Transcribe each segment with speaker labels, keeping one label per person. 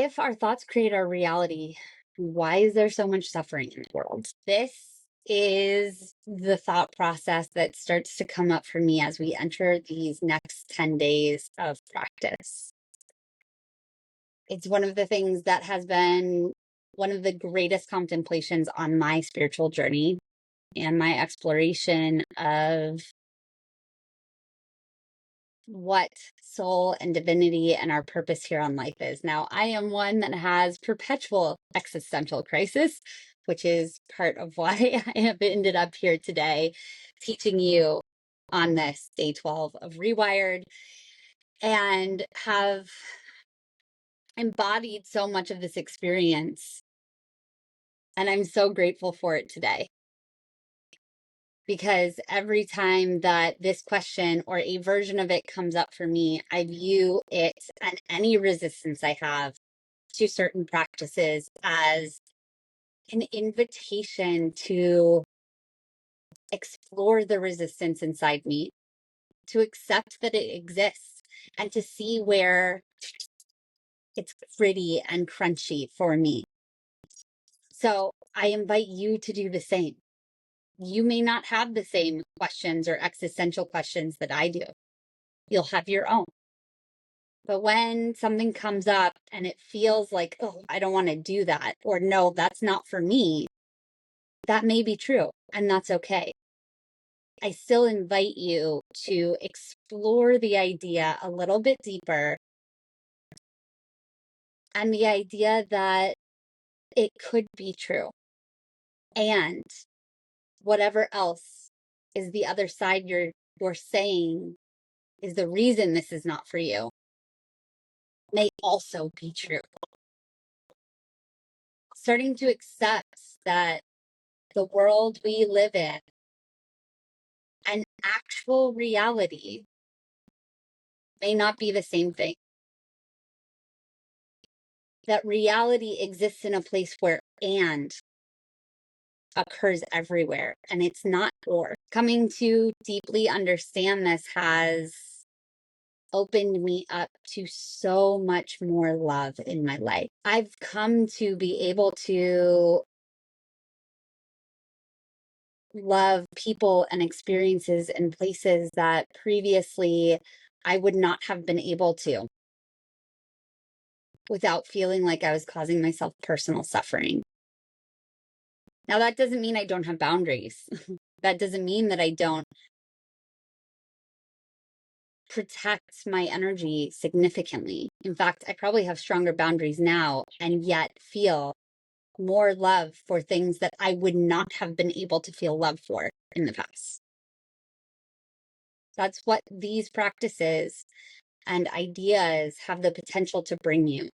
Speaker 1: If our thoughts create our reality, why is there so much suffering in the world? This is the thought process that starts to come up for me as we enter these next 10 days of practice. It's one of the things that has been one of the greatest contemplations on my spiritual journey and my exploration of what soul and divinity and our purpose here on life is. Now, I am one that has perpetual existential crisis, which is part of why I have ended up here today teaching you on this day 12 of ReWired, and have embodied so much of this experience. And I'm so grateful for it today. Because every time that this question or a version of it comes up for me, I view it and any resistance I have to certain practices as an invitation to explore the resistance inside me, to accept that it exists, and to see where it's gritty and crunchy for me. So I invite you to do the same. You may not have the same questions or existential questions that I do. You'll have your own. But when something comes up and it feels like, oh, I don't want to do that, or no, that's not for me, that may be true, and that's okay. I still invite you to explore the idea a little bit deeper, and the idea that it could be true. And whatever else is the other side you're saying is the reason this is not for you may also be true. Starting to accept that the world we live in and actual reality may not be the same thing. That reality exists in a place where and occurs everywhere, and it's not or. Coming to deeply understand this has opened me up to so much more love in my life. I've come to be able to love people and experiences and places that previously I would not have been able to, without feeling like I was causing myself personal suffering. Now, that doesn't mean I don't have boundaries. That doesn't mean that I don't protect my energy significantly. In fact, I probably have stronger boundaries now and yet feel more love for things that I would not have been able to feel love for in the past. That's what these practices and ideas have the potential to bring you.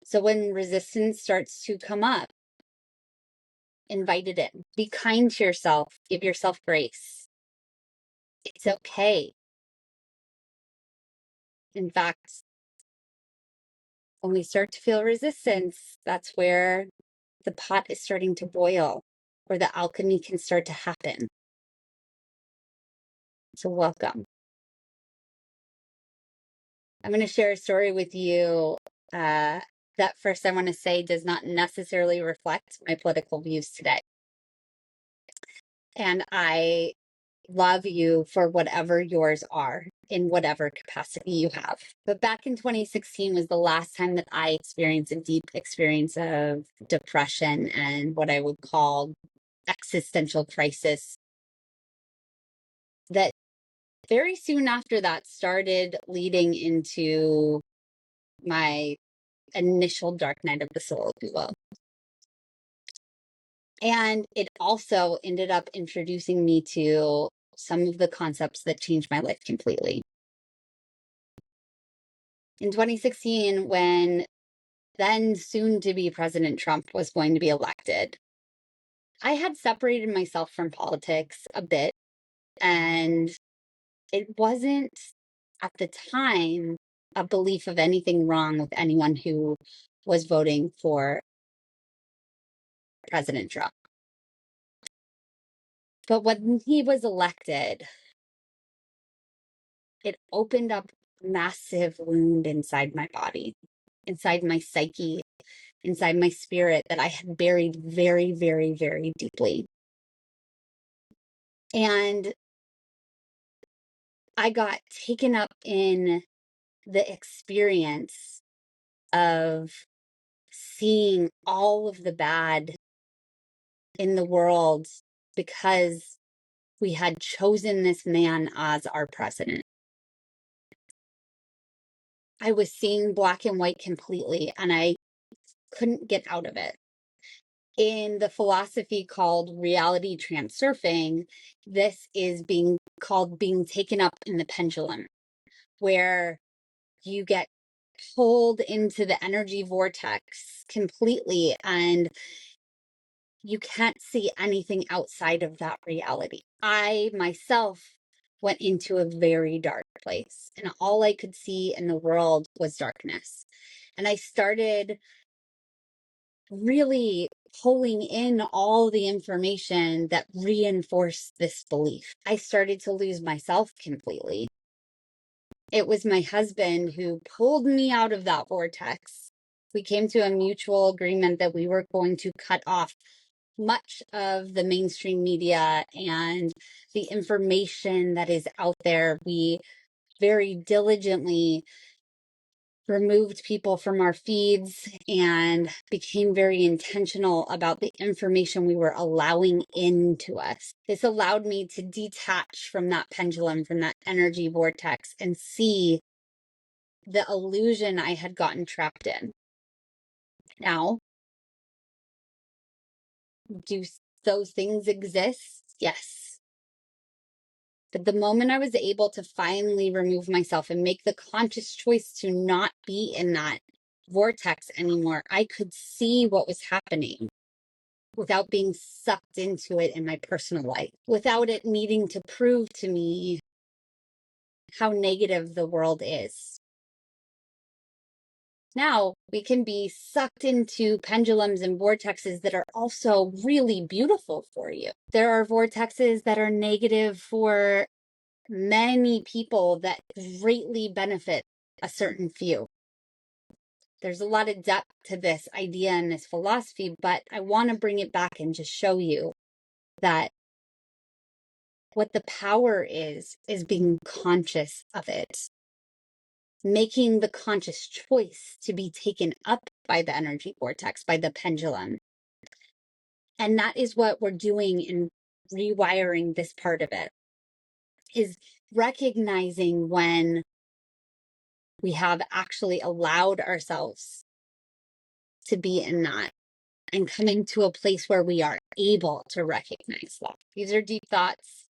Speaker 1: So when resistance starts to come up, invite it in. Be kind to yourself. Give yourself grace. It's okay. In fact, when we start to feel resistance, that's where the pot is starting to boil, where the alchemy can start to happen. So welcome. I'm going to share a story with you that first I want to say does not necessarily reflect my political views today. And I love you for whatever yours are in whatever capacity you have. But back in 2016 was the last time that I experienced a deep experience of depression and what I would call existential crisis. That very soon after that started leading into my initial dark night of the soul, if you will. And it also ended up introducing me to some of the concepts that changed my life completely. In 2016, when then soon to be President Trump was going to be elected, I had separated myself from politics a bit, and it wasn't at the time a belief of anything wrong with anyone who was voting for President Trump. But when he was elected, it opened up a massive wound inside my body. inside my psyche, inside my spirit that I had buried very, very, very deeply. And I got taken up in the experience of seeing all of the bad in the world because we had chosen this man as our president. I was seeing black and white completely, and I couldn't get out of it. In the philosophy called reality transurfing, this is being called being taken up in the pendulum, where you get pulled into the energy vortex completely and you can't see anything outside of that reality. I myself went into a very dark place, and all I could see in the world was darkness. And I started really pulling in all the information that reinforced this belief. I started to lose myself completely. It was my husband who pulled me out of that vortex. We came to a mutual agreement that we were going to cut off much of the mainstream media and the information that is out there. We very diligently removed people from our feeds and became very intentional about the information we were allowing into us. This allowed me to detach from that pendulum, from that energy vortex, and see the illusion I had gotten trapped in. Now, do those things exist? Yes. But the moment I was able to finally remove myself and make the conscious choice to not be in that vortex anymore, I could see what was happening without being sucked into it in my personal life, without it needing to prove to me how negative the world is. Now we can be sucked into pendulums and vortexes that are also really beautiful for you. There are vortexes that are negative for many people that greatly benefit a certain few. There's a lot of depth to this idea and this philosophy, but I want to bring it back and just show you that what the power is being conscious of it, making the conscious choice to be taken up by the energy vortex, by the pendulum. And that is what we're doing in rewiring this part of it, is recognizing when we have actually allowed ourselves to be in that and coming to a place where we are able to recognize that. These are deep thoughts.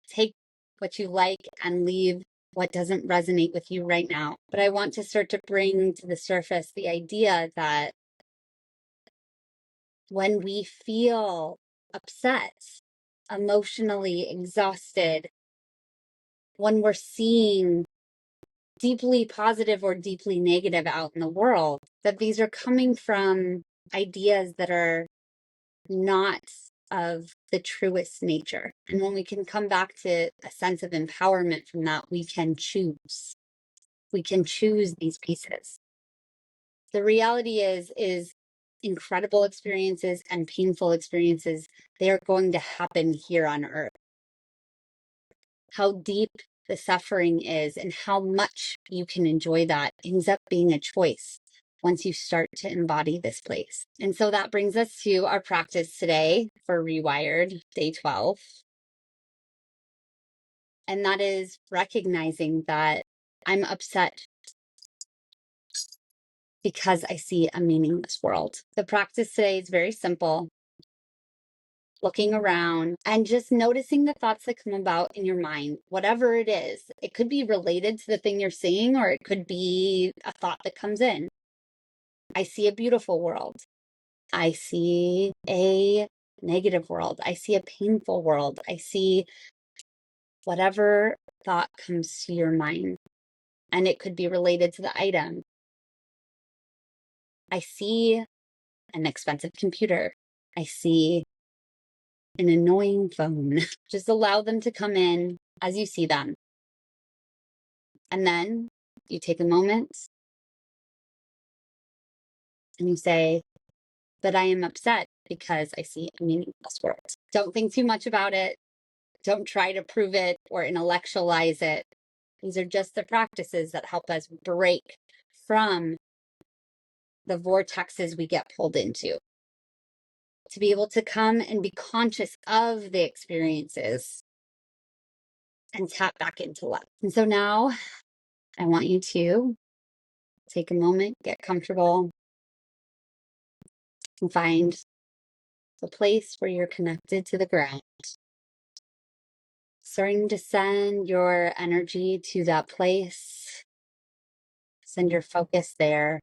Speaker 1: Take what you like and leave what doesn't resonate with you right now. But I want to start to bring to the surface the idea that when we feel upset, emotionally exhausted, when we're seeing deeply positive or deeply negative out in the world, that these are coming from ideas that are not of the truest nature. And when we can come back to a sense of empowerment from that, we can choose. We can choose these pieces. The reality is incredible experiences and painful experiences, they are going to happen here on earth. How deep the suffering is and how much you can enjoy that ends up being a choice once you start to embody this place. And so that brings us to our practice today for ReWired, day 12. And that is recognizing that I'm upset because I see a meaningless world. The practice today is very simple. Looking around and just noticing the thoughts that come about in your mind, whatever it is. It could be related to the thing you're seeing, or it could be a thought that comes in. I see a beautiful world. I see a negative world. I see a painful world. I see whatever thought comes to your mind, and it could be related to the item. I see an expensive computer. I see an annoying phone. Just allow them to come in as you see them. And then you take a moment And you say, but I am upset because I see a meaningless world. Don't think too much about it. Don't try to prove it or intellectualize it. These are just the practices that help us break from the vortexes we get pulled into. To be able to come and be conscious of the experiences and tap back into love. And so now I want you to take a moment, get comfortable, and find the place where you're connected to the ground. Starting to send your energy to that place. Send your focus there.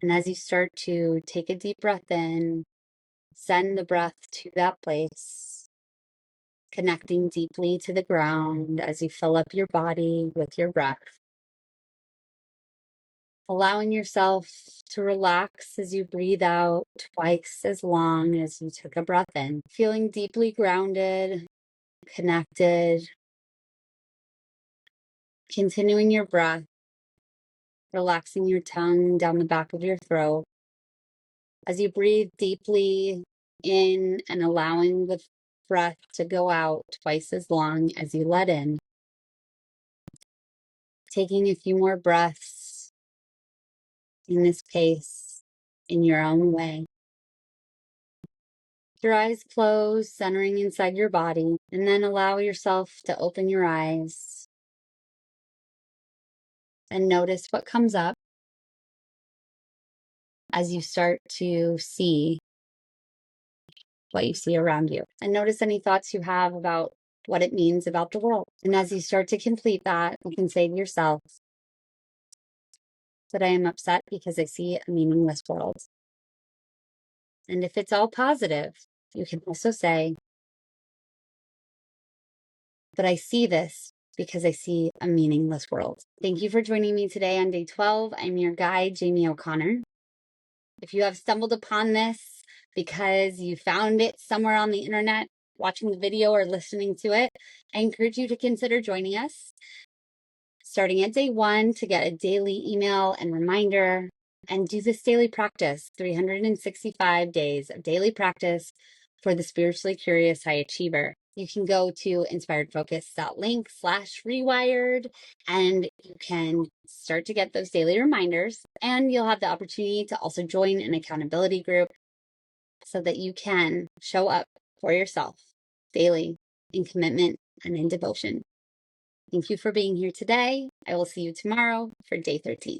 Speaker 1: And as you start to take a deep breath in, send the breath to that place, connecting deeply to the ground as you fill up your body with your breath. Allowing yourself to relax as you breathe out twice as long as you took a breath in. Feeling deeply grounded, connected. Continuing your breath, relaxing your tongue down the back of your throat. As you breathe deeply in and allowing the breath to go out twice as long as you let in. Taking a few more breaths in this pace, in your own way. Your eyes closed, centering inside your body, and then allow yourself to open your eyes and notice what comes up as you start to see what you see around you. And notice any thoughts you have about what it means about the world. And as you start to complete that, you can say to yourself that I am upset because I see a meaningless world. And if it's all positive, you can also say, but I see this because I see a meaningless world. Thank you for joining me today on day 12. I'm your guide, Jamie O'Connor. If you have stumbled upon this because you found it somewhere on the internet, watching the video or listening to it, I encourage you to consider joining us starting at day 1 to get a daily email and reminder and do this daily practice, 365 days of daily practice for the spiritually curious high achiever. You can go to inspiredfocus.link/rewired and you can start to get those daily reminders, and you'll have the opportunity to also join an accountability group so that you can show up for yourself daily in commitment and in devotion. Thank you for being here today. I will see you tomorrow for day 13.